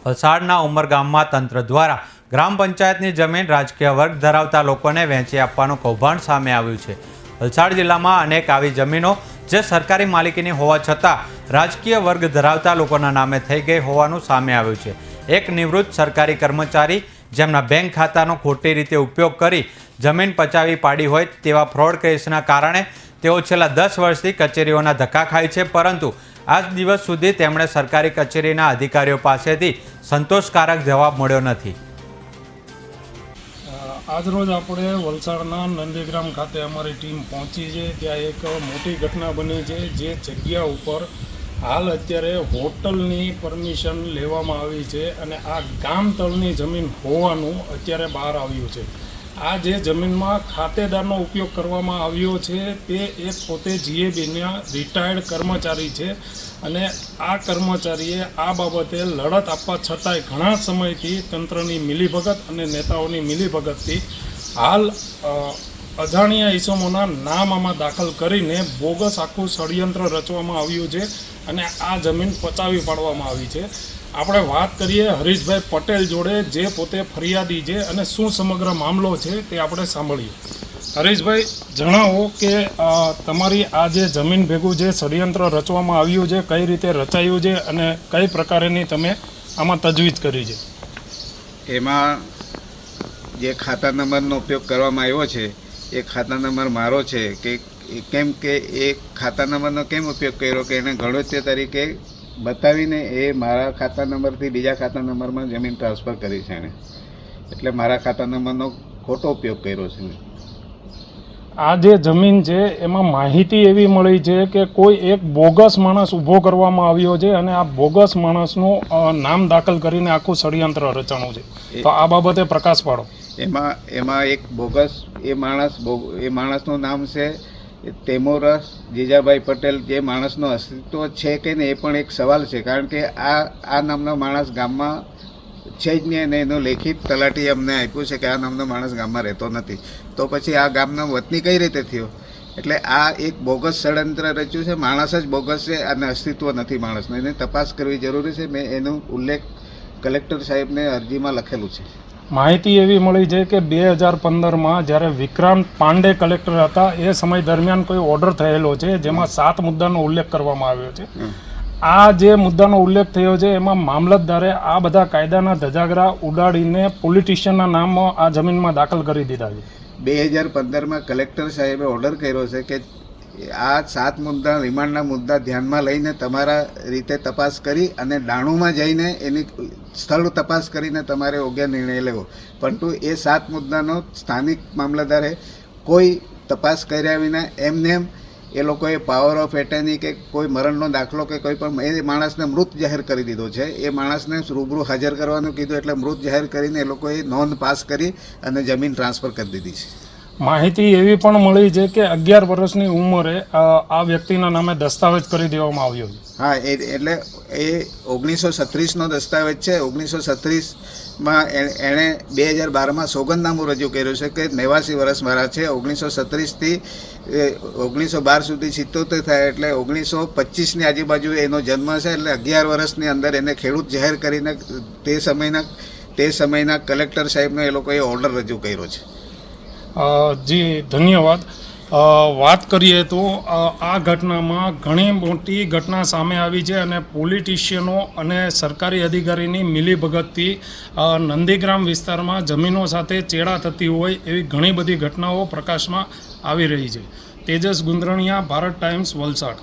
વલસાડના ઉમરગામમાં તંત્ર દ્વારા ગ્રામ પંચાયતની જમીન રાજકીય વર્ગ ધરાવતા લોકોને વહેંચી આપવાનું કૌભાંડ સામે આવ્યું છે। વલસાડ જિલ્લામાં અનેક આવી જમીનો જે સરકારી માલિકીની હોવા છતાં રાજકીય વર્ગ ધરાવતા લોકોના નામે થઈ ગઈ હોવાનું સામે આવ્યું છે। એક નિવૃત્ત સરકારી કર્મચારી જેમના બેંક ખાતાનો ખોટી રીતે ઉપયોગ કરી જમીન પચાવી પાડી હોય તેવા ફ્રોડ કેસના કારણે તેઓ છેલ્લા 10 વર્ષથી કચેરીઓના ધક્કા ખાય છે, પરંતુ આજ દિવસ સુધી તેમણે સરકારી કચેરીના અધિકારીઓ પાસેથી સંતોષકારક જવાબ મળ્યો નથી। આજરોજ આપણે વલસાડના નંદીગ્રામ ખાતે અમારી ટીમ પહોંચી છે। ત્યાં એક મોટી ઘટના બની છે, જે જગ્યા ઉપર હાલ અત્યારે હોટલની પરમિશન લેવામાં આવી છે અને આ ગામ તળની જમીન હોવાનું અત્યારે બહાર આવ્યું છે। આ જે જમીનમાં ખાતેદારનો ઉપયોગ કરવામાં આવ્યો છે તે એક પોતે જીએબીના રિટાયર્ડ કર્મચારી છે અને આ કર્મચારીએ આ બાબતે લડત આપવા છતાંય ઘણા સમયથી તંત્રની મિલીભગત અને નેતાઓની મિલીભગતથી હાલ અજાણ્યા ઇસમોના નામ આમાં દાખલ કરીને બોગસ આખું ષડયંત્ર રચવામાં આવ્યું છે અને આ જમીન પચાવી પાડવામાં આવી છે। આપણે વાત કરીએ હરીશભાઈ પટેલ જોડે, જે પોતે ફરિયાદી છે અને શું સમગ્ર મામલો છે તે આપણે સાંભળીએ। હરીશભાઈ, જણાવો કે તમારી આ જે જમીન ભેગું જે ષડયંત્ર રચવામાં આવ્યું છે, કઈ રીતે રચાયું છે અને કઈ પ્રકારની તમે આમાં તજવીજ કરી છે? એમાં જે ખાતા નંબરનો ઉપયોગ કરવામાં આવ્યો છે એ ખાતા નંબર મારો છે કે કેમ કે એ ખાતા નંબરનો કેમ ઉપયોગ કર્યો કે એને ગણોત્ય તરીકે બતાવીને એ મારા ખાતા નંબરથી બીજા ખાતા નંબરમાં જમીન ટ્રાન્સફર કરી છે એણે, એટલે મારા ખાતા નંબરનો ખોટો ઉપયોગ કર્યો છે। આ જે જમીન છે એમાં માહિતી એવી મળી છે કે કોઈ એક બોગસ માણસ ઊભો કરવામાં આવ્યો છે અને આ બોગસ માણસનું નામ દાખલ કરીને આખું ષડયંત્ર રચાણું છે, તો આ બાબતે પ્રકાશ પાડો। એમાં એક બોગસ એ માણસનું નામ છે તેમોરસ જીજાભાઈ પટેલ। જે માણસનું અસ્તિત્વ છે કે નહીં એ પણ એક સવાલ છે, કારણ કે આ નામનો માણસ ગામમાં છે જ નહીં અને એનું લેખિત તલાટી અમને આપ્યું છે કે આ નામનો માણસ ગામમાં રહેતો નથી, તો પછી આ ગામનો વતની કઈ રીતે થયો? એટલે આ એક બોગસ ષડયંત્ર રચ્યું છે, માણસ જ બોગસ છે અને અસ્તિત્વ નથી માણસનું, એની તપાસ કરવી જરૂરી છે। મેં એનો ઉલ્લેખ કલેક્ટર સાહેબને અરજીમાં લખેલું છે। માહિતી એવી મળી છે કે 2015માં જ્યારે વિક્રાંત પાંડે કલેક્ટર હતા એ સમય દરમિયાન કોઈ ઓર્ડર થયેલો છે જેમાં 7 મુદ્દાનો ઉલ્લેખ કરવામાં આવ્યો છે। આ જે મુદ્દાનો ઉલ્લેખ થયો છે એમાં મામલતદારે આ બધા કાયદાના ધજાગરા ઉડાડીને પોલિટિશિયનના નામ આ જમીનમાં દાખલ કરી દીધા છે। 2015માં કલેક્ટર સાહેબે ઓર્ડર કર્યો છે કે આ 7 મુદ્દા રિમાન્ડના મુદ્દા ધ્યાનમાં લઈને તમારા રીતે તપાસ કરી અને ડાણુમાં જઈને એની સ્થળ તપાસ કરીને તમારે યોગ્ય નિર્ણય લેવો, પરંતુ એ 7 મુદ્દાનો સ્થાનિક મામલતદારે કોઈ તપાસ કર્યા વિના એમને એ લોકોએ પાવર ઓફ એટર્ની કે કોઈ મરણનો દાખલો કે કોઈ પણ એ માણસને મૃત જાહેર કરી દીધો છે। એ માણસને રૂબરૂ હાજર કરવાનું કીધું એટલે મૃત જાહેર કરીને એ લોકોએ નોંધ પાસ કરી અને જમીન ટ્રાન્સફર કરી દીધી છે। માહિતી એવી પણ મળી છે કે 11 વર્ષની ઉંમરે આ વ્યક્તિના નામે દસ્તાવેજ કરી દેવામાં આવ્યો છે। હા, એટલે એ 1936નો દસ્તાવેજ છે। 1936માં એણે 2012માં સોગંદનામું રજૂ કર્યું છે કે 89 વર્ષ મારા છે। 1936થી 1912 સુધી 77 થાય એટલે 1925ની આજુબાજુ એનો જન્મ છે, એટલે 11 વર્ષની અંદર એને ખેડૂત જાહેર કરીને તે સમયના કલેક્ટર સાહેબનો એ લોકોએ ઓર્ડર રજૂ કર્યો છે। જી ધન્યવાદ। વાત કરીએ તો આ ઘટનામાં ઘણી મોટી ઘટના સામે આવી છે અને પોલિટિશિયનો અને સરકારી અધિકારીની મિલીભગતથી નંદીગ્રામ વિસ્તારમાં જમીનો સાથે ચેડા થતી હોય એવી ઘણી બધી ઘટનાઓ પ્રકાશમાં આવી રહી છે। તેજસ ગુંદરણિયા, ભારત ટાઈમ્સ, વલસાડ।